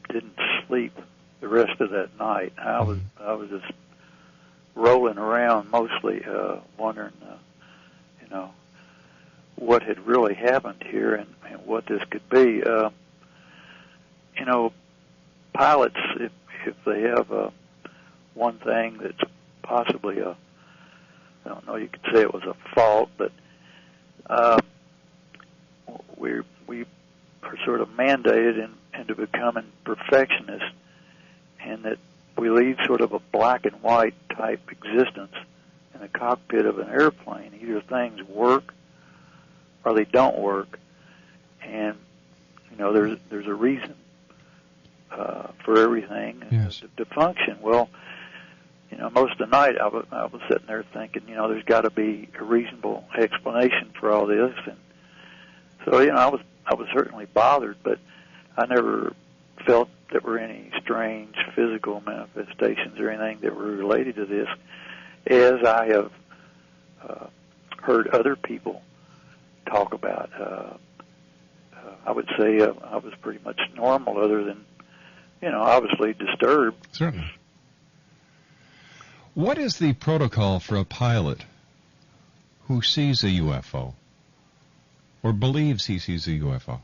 didn't sleep the rest of that night. I was just rolling around mostly, wondering, what had really happened here and what this could be. Pilots, if they have one thing that's possibly I don't know, you could say it was a fault, but we are sort of mandated into becoming perfectionists, and that we lead sort of a black and white type existence in the cockpit of an airplane. Either things work or they don't work, and there's a reason for everything to function. Well, most of the night I was sitting there thinking, there's got to be a reasonable explanation for all this, and so I was certainly bothered, but I never felt there were any strange physical manifestations or anything that were related to this, as I have heard other people talk about. I would say I was pretty much normal, other than, obviously disturbed. Certainly. What is the protocol for a pilot who sees a UFO or believes he sees a UFO?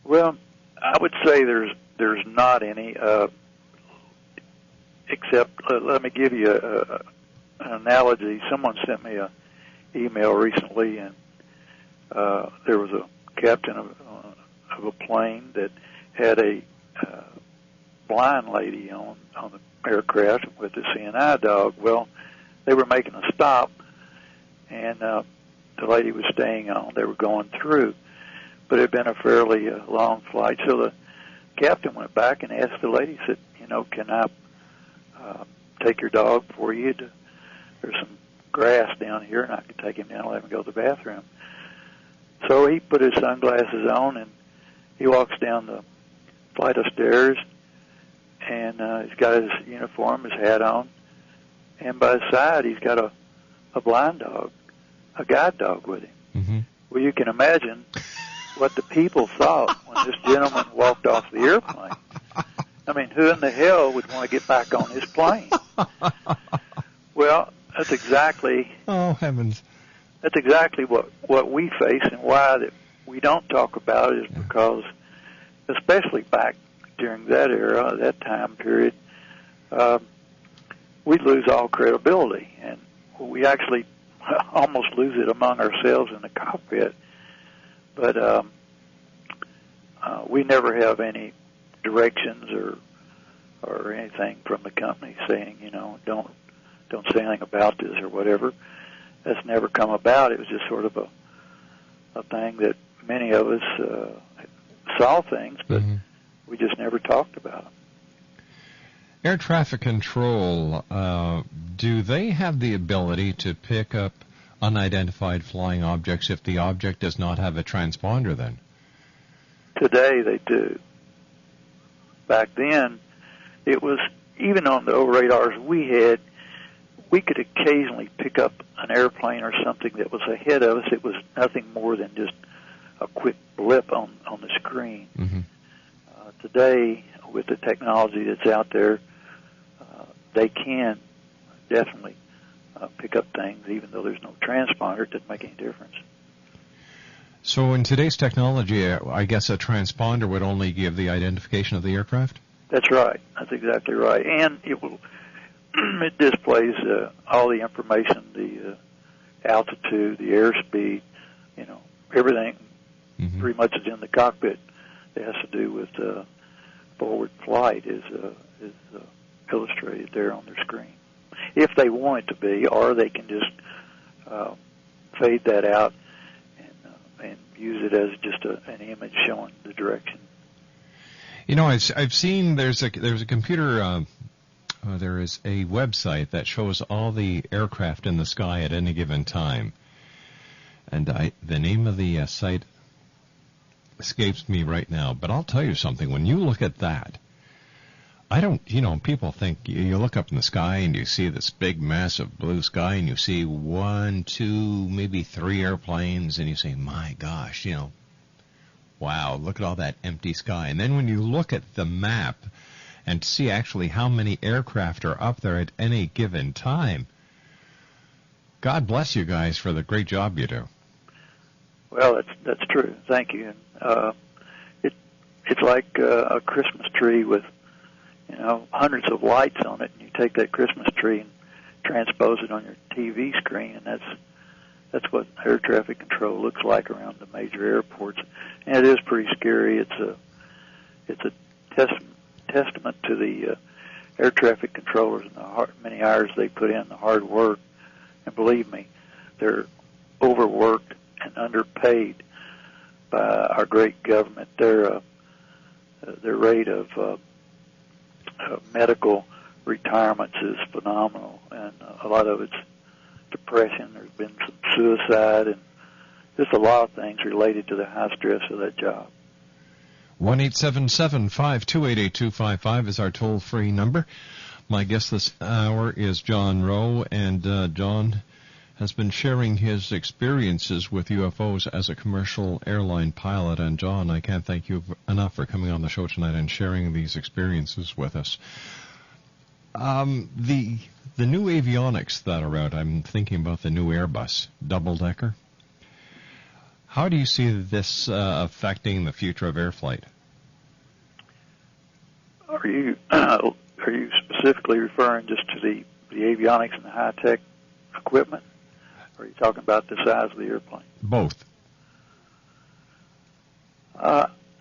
Well, I would say there's not any, except let me give you an analogy. Someone sent me an email recently, and there was a captain of a plane that had a blind lady on the aircraft with a CNI dog. Well, they were making a stop, and the lady was staying on. They were going through, but it had been a fairly long flight. So the captain went back and asked the lady, said, can I take your dog for you? There's some grass down here, and I can take him down and let him go to the bathroom. So he put his sunglasses on, and he walks down the flight of stairs, and he's got his uniform, his hat on, and by his side he's got a blind dog, a guide dog with him. Mm-hmm. Well, you can imagine what the people thought when this gentleman walked off the airplane. I mean, who in the hell would want to get back on his plane? Well, that's exactly... Oh, heavens. That's exactly what we face, and why that we don't talk about it is because, especially back during that era, that time period, we lose all credibility, and we actually almost lose it among ourselves in the cockpit. But we never have any directions or anything from the company saying, don't say anything about this or whatever. That's never come about. It was just sort of a thing that many of us saw things, but we just never talked about them. Air traffic control, do they have the ability to pick up unidentified flying objects if the object does not have a transponder then? Today they do. Back then, it was, even on the radars we had, we could occasionally pick up an airplane or something that was ahead of us. It was nothing more than just a quick blip on the screen. Mm-hmm. Today, with the technology that's out there, they can definitely pick up things, even though there's no transponder. It doesn't make any difference. So in today's technology, I guess a transponder would only give the identification of the aircraft? That's right. That's exactly right. And it will... it displays all the information, the altitude, the airspeed, everything pretty much is in the cockpit that has to do with forward flight is illustrated there on their screen. If they want it to be, or they can just fade that out and use it as just an image showing the direction. I've seen there's a computer... there is a website that shows all the aircraft in the sky at any given time. And the name of the site escapes me right now. But I'll tell you something. When you look at that, people think you look up in the sky and you see this big, massive blue sky and you see 1, 2, maybe 3 airplanes and you say, my gosh, Wow, look at all that empty sky. And then when you look at the map and see actually how many aircraft are up there at any given time, God bless you guys for the great job you do. Well, that's true. Thank you. And it's like a Christmas tree with, hundreds of lights on it, and you take that Christmas tree and transpose it on your TV screen, and that's what air traffic control looks like around the major airports. And it is pretty scary. It's a testament to the air traffic controllers and the many hours they put in, the hard work. And believe me, they're overworked and underpaid by our great government. Their rate of medical retirements is phenomenal, and a lot of it's depression. There's been some suicide, and just a lot of things related to the high stress of that job. 1-877-528-8255 is our toll-free number. My guest this hour is John Rowe, and John has been sharing his experiences with UFOs as a commercial airline pilot. And John, I can't thank you enough for coming on the show tonight and sharing these experiences with us. The new avionics that are out, I'm thinking about the new Airbus double-decker. How do you see this affecting the future of air flight? Are you specifically referring just to the avionics and the high-tech equipment? Or are you talking about the size of the airplane? Both.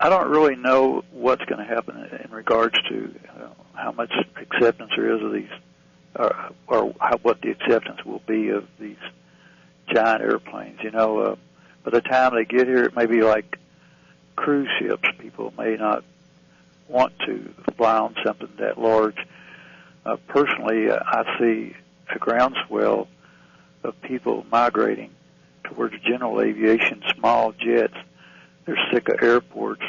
I don't really know what's going to happen in regards to how much acceptance there is of these, or what the acceptance will be of these giant airplanes. By the time they get here, it may be like cruise ships. People may not want to fly on something that large. Personally, I see a groundswell of people migrating towards general aviation, small jets. They're sick of airports.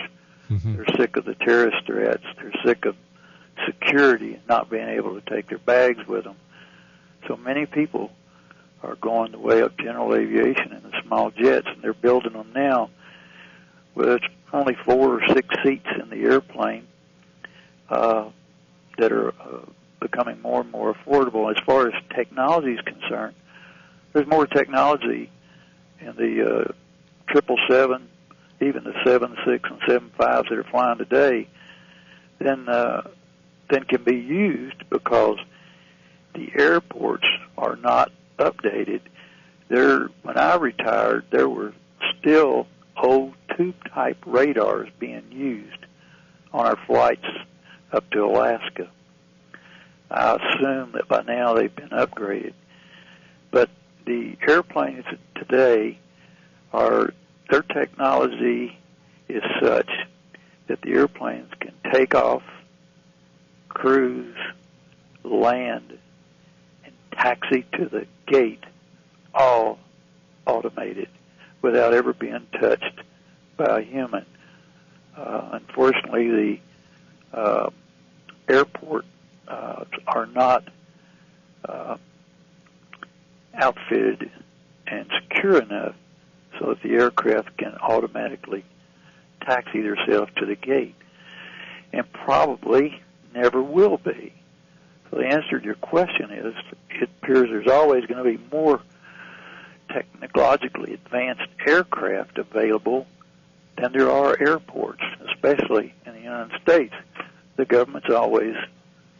Mm-hmm. They're sick of the terrorist threats. They're sick of security and not being able to take their bags with them. So many people are going the way of general aviation and the small jets, and they're building them now with only 4 or 6 seats in the airplane that are becoming more and more affordable. As far as technology is concerned, there's more technology in the 777, even the 76 and 75s that are flying today than can be used, because the airports are not updated. When I retired, there were still old tube-type radars being used on our flights up to Alaska. I assume that by now they've been upgraded. But the airplanes today their technology is such that the airplanes can take off, cruise, land, and taxi to the gate, all automated, without ever being touched by a human. Unfortunately, the airport are not outfitted and secure enough so that the aircraft can automatically taxi themselves to the gate, and probably never will be. So the answer to your question is, it appears there's always going to be more technologically advanced aircraft available than there are airports, especially in the United States. The government's always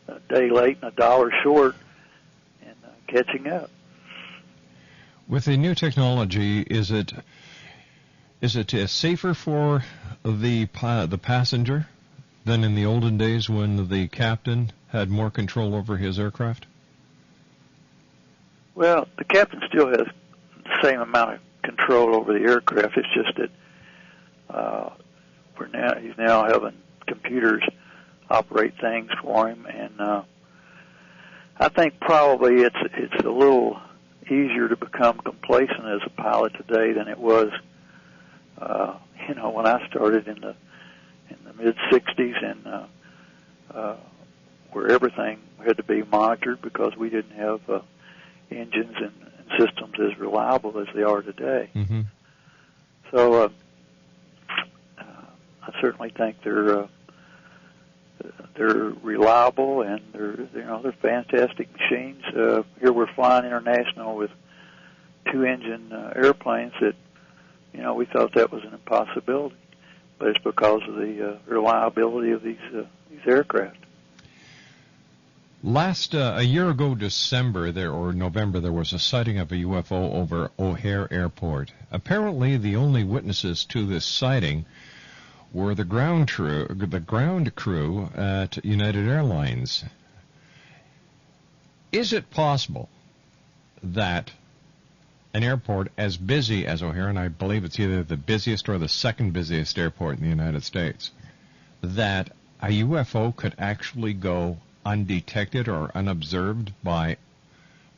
a day late and a dollar short in catching up. With the new technology, is it safer for the passenger than in the olden days when the captain had more control over his aircraft? Well, the captain still has the same amount of control over the aircraft. It's just that he's now having computers operate things for him, and I think probably it's a little easier to become complacent as a pilot today than it was when I started in the mid '60s, and where everything had to be monitored because we didn't have engines and systems as reliable as they are today. Mm-hmm. So certainly think they're reliable, and they're fantastic machines. Here we're flying international with 2-engine airplanes that we thought that was an impossibility, but it's because of the reliability of these aircraft. A year ago, November, there was a sighting of a UFO over O'Hare Airport. Apparently, the only witnesses to this sighting were the ground crew at United Airlines. Is it possible that an airport as busy as O'Hare, and I believe it's either the busiest or the second busiest airport in the United States, that a UFO could actually go undetected or unobserved by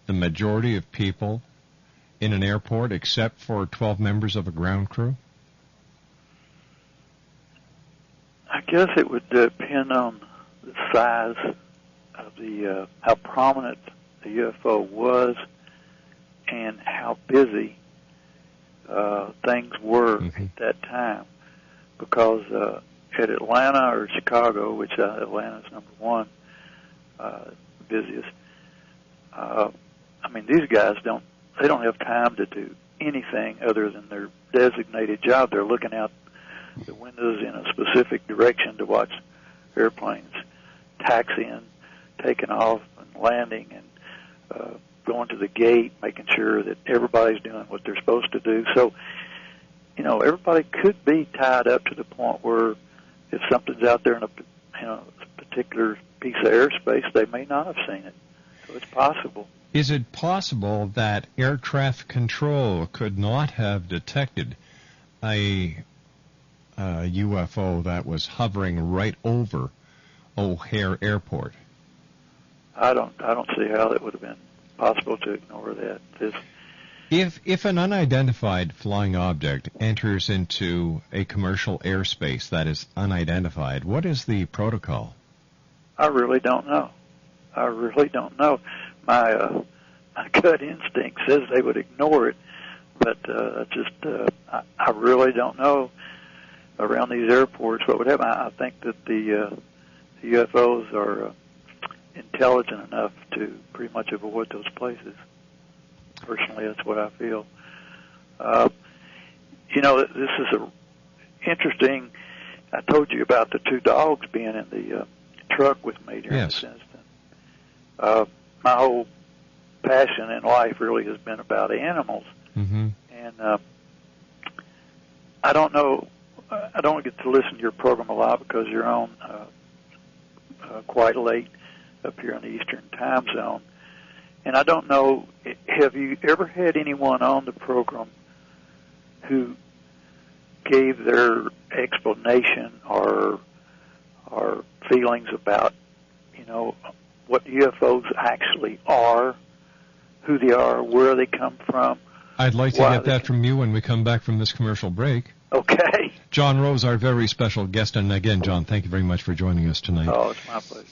the majority of people in an airport except for 12 members of a ground crew? I guess it would depend on the size of how prominent the UFO was and how busy things were at that time. Because at Atlanta or Chicago, which Atlanta's number one, busiest, these guys don't have time to do anything other than their designated job. They're looking out the windows in a specific direction to watch airplanes taxiing, taking off, and landing, and going to the gate, making sure that everybody's doing what they're supposed to do. So, everybody could be tied up to the point where if something's out there in a particular piece of airspace, they may not have seen it. So it's possible. Is it possible that air traffic control could not have detected a UFO that was hovering right over O'Hare Airport? I don't see how that would have been possible to ignore that. If an unidentified flying object enters into a commercial airspace that is unidentified, what is the protocol? I really don't know. My gut instinct says they would ignore it, but I really don't know around these airports what would happen. I think that the UFOs are intelligent enough to pretty much avoid those places. Personally, that's what I feel. This is interesting. I told you about the two dogs being in the truck with me during this incident. My whole passion in life really has been about animals. Mm-hmm. And I don't know, I don't get to listen to your program a lot because you're on quite late up here in the Eastern time zone. And I don't know, have you ever had anyone on the program who gave their explanation or feelings about, what UFOs actually are, who they are, where they come from? I'd like to get that from you when we come back from this commercial break. Okay. John Rose, our very special guest. And again, John, thank you very much for joining us tonight. Oh, it's my pleasure.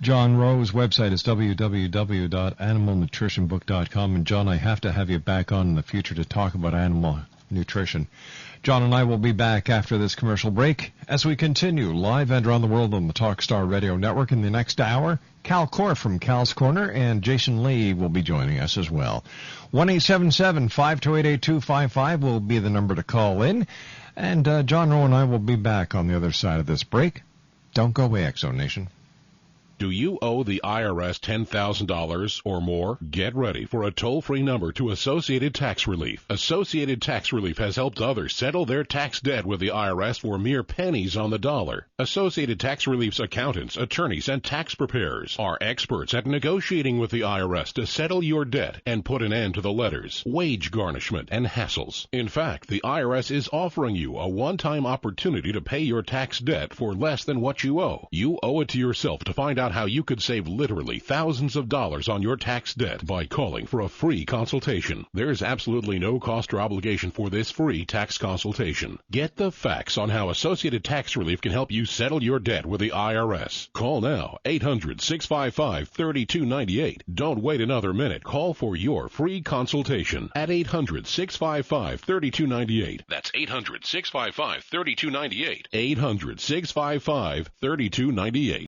John Rowe's website is www.animalnutritionbook.com. And, John, I have to have you back on in the future to talk about animal nutrition. John and I will be back after this commercial break as we continue live and around the world on the Talkstar Radio Network. In the next hour, Cal Core from Cal's Corner, and Jason Lee will be joining us as well. 1-877-528-8255 will be the number to call in. And John Rowe and I will be back on the other side of this break. Don't go away, Exo Nation. Do you owe the IRS $10,000 or more? Get ready for a toll-free number to Associated Tax Relief. Associated Tax Relief has helped others settle their tax debt with the IRS for mere pennies on the dollar. Associated Tax Relief's accountants, attorneys, and tax preparers are experts at negotiating with the IRS to settle your debt and put an end to the letters, wage garnishment, and hassles. In fact, the IRS is offering you a one-time opportunity to pay your tax debt for less than what you owe. You owe it to yourself to find out out how you could save literally thousands of dollars on your tax debt by calling for a free consultation. There's absolutely no cost or obligation for this free tax consultation. Get the facts on how Associated Tax Relief can help you settle your debt with the IRS. Call now, 800-655-3298. Don't wait another minute. Call for your free consultation at 800-655-3298. That's 800-655-3298. 800-655-3298.